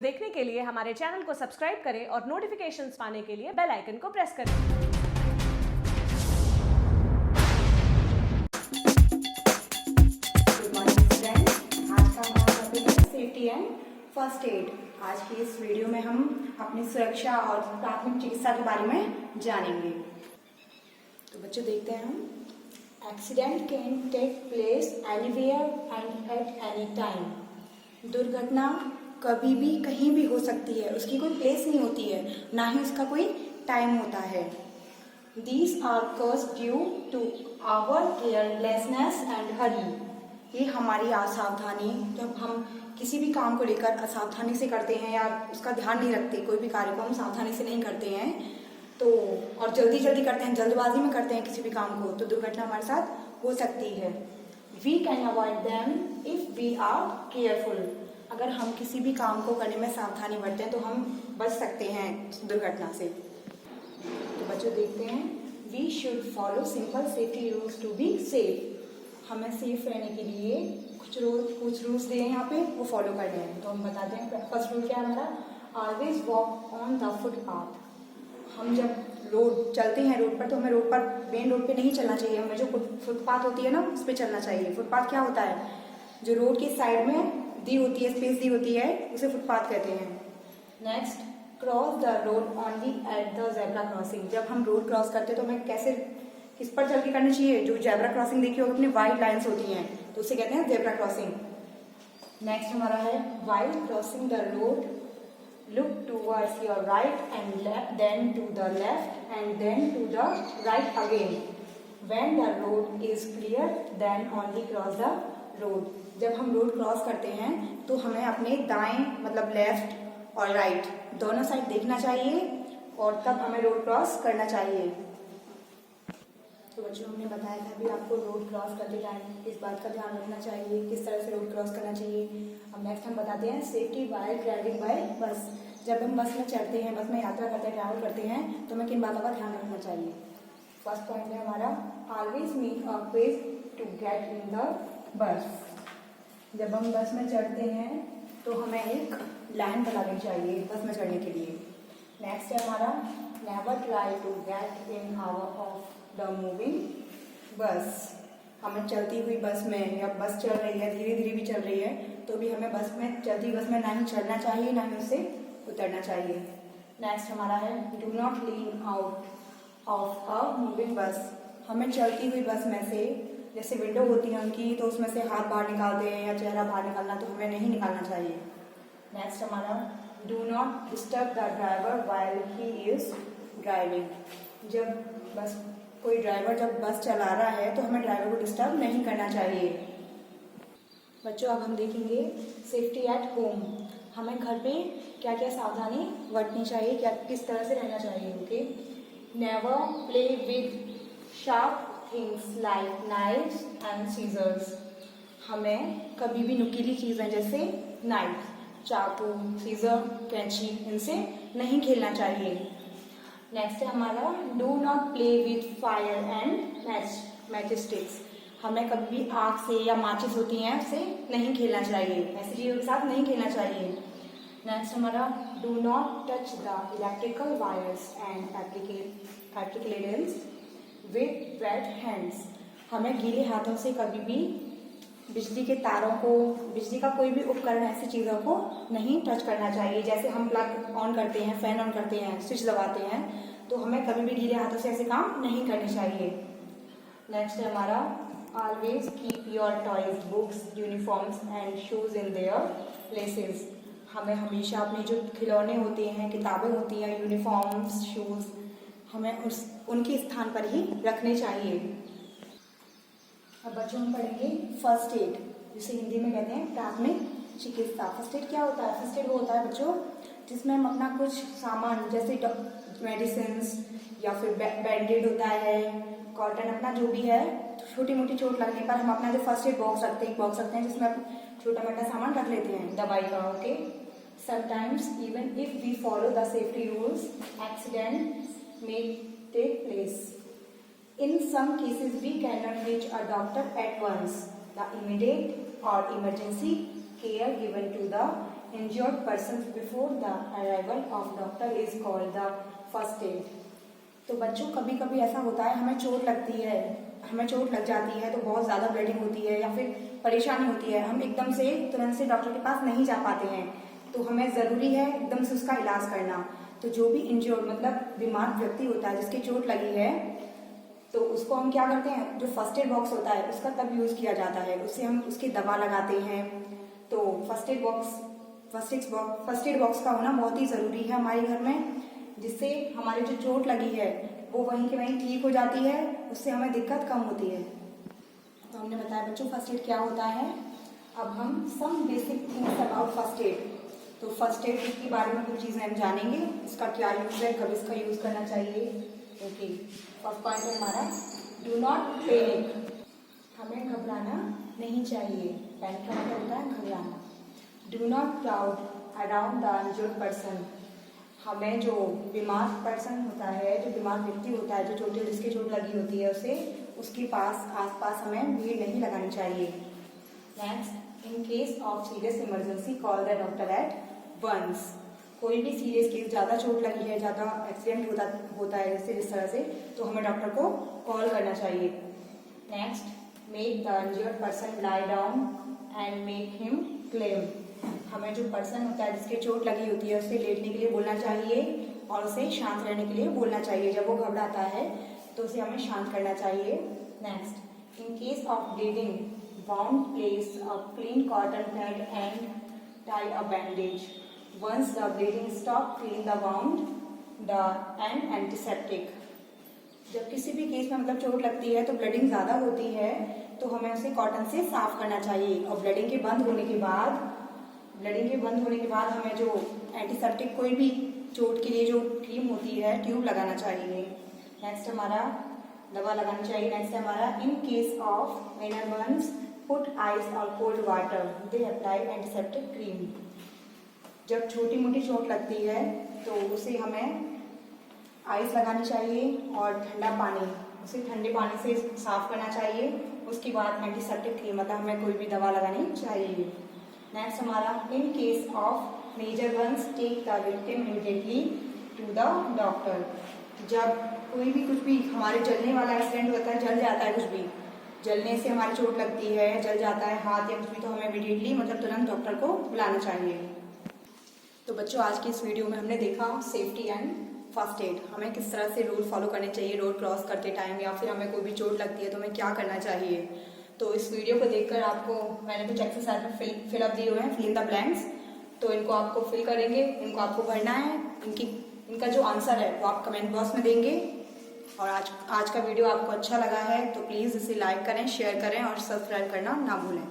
देखने के लिए हमारे चैनल को सब्सक्राइब करें और नोटिफिकेशंस पाने के लिए बेल आइकन को प्रेस करें। गुड मॉर्निंग स्टूडेंट्स, आज का हमारा टॉपिक है सेफ्टी एंड फर्स्ट एड। आज की इस वीडियो में हम अपनी सुरक्षा और प्राथमिक चिकित्सा के बारे में जानेंगे। तो बच्चों देखते हैं हम। Accident can take place anywhere and at any time. दुर्घटना कभी भी कहीं भी हो सकती है, उसकी कोई प्लेस नहीं होती है, ना ही उसका कोई टाइम होता है। These are caused due to our carelessness and hurry। ये हमारी असावधानी, जब हम किसी भी काम को लेकर असावधानी से करते हैं या उसका ध्यान नहीं रखते, कोई भी कार्य को हम सावधानी से नहीं करते हैं तो और जल्दी जल्दी करते हैं, जल्दबाजी में करते हैं किसी भी काम को, तो दुर्घटना हमारे साथ हो सकती है। We can avoid them if we are careful। अगर हम किसी भी काम को करने में सावधानी बरतें हैं तो हम बच सकते हैं दुर्घटना से। तो बच्चों देखते हैं, we should follow simple safety rules to be safe. हमें सेफ रहने के लिए कुछ रूल्स दिए हैं यहाँ पे, वो फॉलो करने हैं। तो हम बताते हैं, फर्स्ट रूल क्या है हमारा, always walk on the footpath. हम जब रोड चलते हैं रोड पर, तो हमें रोड पर मेन रोड पे नहीं चलना चाहिए, हमें जो फुटपाथ होती है ना उस पर चलना चाहिए। फुटपाथ क्या होता है, जो रोड के साइड में दी होती है, स्पेस दी होती है, उसे फुटपाथ कहते हैं। Next, cross the road only at the zebra crossing. जब हम रोड क्रॉस करते हैं तो हमें कैसे, किस पर चल के करनी चाहिए, जो जेब्रा क्रॉसिंग देखी होगी अपनी वाइट लाइन्स होती हैं, तो उसे कहते हैं जेब्रा क्रॉसिंग। नेक्स्ट हमारा है, while crossing the road look towards your right and left, then to the left and then to the right again. When the road is clear, then only cross the road. जब हम road cross करते हैं तो हमें अपने दाएं मतलब left और राइट दोनों साइड देखना चाहिए और तब हमें रोड क्रॉस करना चाहिए। तो बच्चों हमने बताया था अभी आपको रोड क्रॉस करते टाइम किस बात का ध्यान रखना चाहिए, किस तरह से रोड क्रॉस करना चाहिए। अब नेक्स्ट हम बताते हैं सेफ्टी व्हाइल ट्रैवलिंग बाय बस। जब हम बस में चढ़ते हैं, बस में यात्रा करते हैं, ट्रैवल करते हैं, तो हमें किन बातों का ध्यान रखना चाहिए। फर्स्ट पॉइंट है हमारा, always make a page to get in the bus. जब हम बस में चढ़ते हैं तो हमें एक लाइन बना लेनी चाहिए बस में चढ़ने के लिए। नेक्स्ट है हमारा, never try to get in or off the moving bus. हमें चलती हुई बस में, या बस चल रही है, धीरे धीरे भी चल रही है, तो भी हमें बस में, चलती बस में ना ही चढ़ना चाहिए ना ही उससे उतरना चाहिए। नेक्स्ट हमारा है, do not lean out of a moving bus. हमें चलती हुई बस में से, जैसे विंडो होती है उनकी, तो उसमें से हाथ बाहर निकालते हैं या चेहरा बाहर निकालना, तो हमें नहीं निकालना चाहिए। नेक्स्ट हमारा, do not disturb the driver while he is driving. जब बस कोई ड्राइवर जब बस चला रहा है तो हमें ड्राइवर को डिस्टर्ब नहीं करना चाहिए। बच्चों अब हम देखेंगे सेफ्टी एट होम। हमें घर पे क्या क्या सावधानी बरतनी चाहिए, क्या किस तरह से रहना चाहिए। Okay, never play with sharp things like knives and scissors. हमें कभी भी नुकीली चीज़ें जैसे नाइफ, चाकू, सीजर, कैंची, इनसे नहीं खेलना चाहिए। नेक्स्ट है हमारा, do not play with fire and match sticks. हमें कभी भी आग से या माचिस होती हैं उससे नहीं खेलना चाहिए, ऐसी चीज़ों के साथ नहीं खेलना चाहिए। नेक्स्ट हमारा, do not touch the electrical wires and applicators with wet hands. हमें गीले हाथों से कभी भी बिजली के तारों को, बिजली का कोई भी उपकरण, ऐसी चीज़ों को नहीं टच करना चाहिए। जैसे हम प्लग ऑन करते हैं, फैन ऑन करते हैं, स्विच दबाते हैं, तो हमें कभी भी गीले हाथों से ऐसे काम नहीं करने चाहिए। नेक्स्ट है हमारा, always keep your toys, books, uniforms and shoes in their places. हमें हमेशा अपने जो खिलौने होते हैं, किताबें होती हैं, यूनिफॉर्म्स, शूज, हमें उनके स्थान पर ही रखने चाहिए। अब बच्चों हम पढ़ेंगे फर्स्ट एड, जिसे हिंदी में कहते हैं प्राथमिक चिकित्सा। फर्स्ट एड क्या होता है? फर्स्ट एड वो होता है बच्चों जिसमें हम अपना कुछ सामान जैसे मेडिसिन या फिर बैंडेड होता है, कॉटन, अपना जो भी है, छोटी मोटी चोट लगने पर हम अपना जो फर्स्ट एड बॉक्स रखते हैं जिसमें हम छोटा मोटा सामान रख लेते हैं दवाई का। Okay, sometimes even if we follow the safety rules, accident may take place. In some cases, we cannot reach a doctor at once. The immediate or emergency care given to the injured person before the arrival of doctor is called the first aid। तो बच्चों कभी कभी ऐसा होता है, हमें चोट लग जाती है तो बहुत ज़्यादा ब्लीडिंग होती है या फिर परेशानी होती है, हम एकदम से तुरंत से डॉक्टर के पास नहीं जा पाते हैं, तो हमें ज़रूरी है एकदम से उसका इलाज करना। तो जो भी इंजर्ड मतलब बीमार व्यक्ति होता है जिसकी चोट लगी है, तो उसको हम क्या करते हैं, जो फर्स्ट एड बॉक्स होता है उसका तब यूज़ किया जाता है, उससे हम उसकी दवा लगाते हैं। तो फर्स्ट एड बॉक्स का होना बहुत ही ज़रूरी है हमारे घर में, जिससे हमारी जो चोट लगी है वो वहीं के वहीं ठीक हो जाती है, उससे हमें दिक्कत कम होती है। तो हमने बताया बच्चों फर्स्ट एड क्या होता है। अब हम some basic things about first aid. तो फर्स्ट एड के बारे में कुछ चीज़ें हम जानेंगे, इसका क्या यूज़ है, कब इसका यूज़ करना चाहिए। ओके, फर्स्ट पॉइंट है हमारा डू नॉट पैनिक, हमें घबराना नहीं चाहिए। पैनिक का मतलब होता है घबराना। Do not crowd around the injured person, हमें जो बीमार पर्सन होता है, जो बीमार व्यक्ति होता है, जो जिसकी चोट लगी होती है उसे उसके आसपास हमें भीड़ नहीं लगानी चाहिए। Next, in case of serious emergency call the doctor at once, कोई भी सीरियस केस, ज़्यादा चोट लगी है, ज़्यादा एक्सीडेंट होता है जैसे इस तरह से, तो हमें डॉक्टर को कॉल करना चाहिए। Next, make the injured person lie down and make him claim, हमें जो पर्सन होता है जिसकी चोट लगी होती है उसे लेटने के लिए बोलना चाहिए और उसे शांत रहने के लिए बोलना चाहिए। जब वो घबराता है तो उसे हमें शांत करना चाहिए। Next, in case of bleeding wound place a clean cotton pad and tie a bandage, once the bleeding stop clean the wound and antiseptic, जब किसी भी केस में मतलब चोट लगती है तो ब्लीडिंग ज़्यादा होती है तो हमें उसे कॉटन से साफ करना चाहिए, और ब्लीडिंग के बंद होने के बाद हमें जो एंटीसेप्टिक कोई भी चोट के लिए जो क्रीम होती है, ट्यूब लगाना चाहिए। नेक्स्ट हमारा दवा लगानी चाहिए। नेक्स्ट हमारा in case of when once put ice और cold water they apply antiseptic cream, जब छोटी मोटी चोट लगती है तो उसे हमें आइस लगानी चाहिए और ठंडा पानी, उसे ठंडे पानी से साफ करना चाहिए, उसके बाद एंटीसेप्टिक क्रीम मतलब हमें कोई भी दवा लगानी चाहिए। नेक्स्ट हमारा in case of major burns take the victim immediately to the doctor, जब कोई भी कुछ भी हमारे जलने वाला एक्सीडेंट होता है, जल जाता है, कुछ भी जलने से हमारी चोट लगती है, जल जाता है हाथ या कुछ भी, तो हमें इमीडिएटली मतलब तुरंत डॉक्टर को बुलाना चाहिए। तो बच्चों आज की इस वीडियो में हमने देखा सेफ्टी एंड फर्स्ट एड, हमें किस तरह से रूल फॉलो करने चाहिए रोड क्रॉस करते टाइम, या फिर हमें कोई भी चोट लगती है तो हमें क्या करना चाहिए। तो इस वीडियो को देखकर आपको मैंने कुछ एक्सरसाइज में फिलअप दिए हुए हैं, फिल इन द ब्लैंक्स, तो इनको आपको फिल करेंगे, इनको आपको भरना है, इनका जो आंसर है वो आप कमेंट बॉक्स में देंगे। और आज का वीडियो आपको अच्छा लगा है तो प्लीज़ इसे लाइक करें, शेयर करें और सब्सक्राइब करना ना भूलें।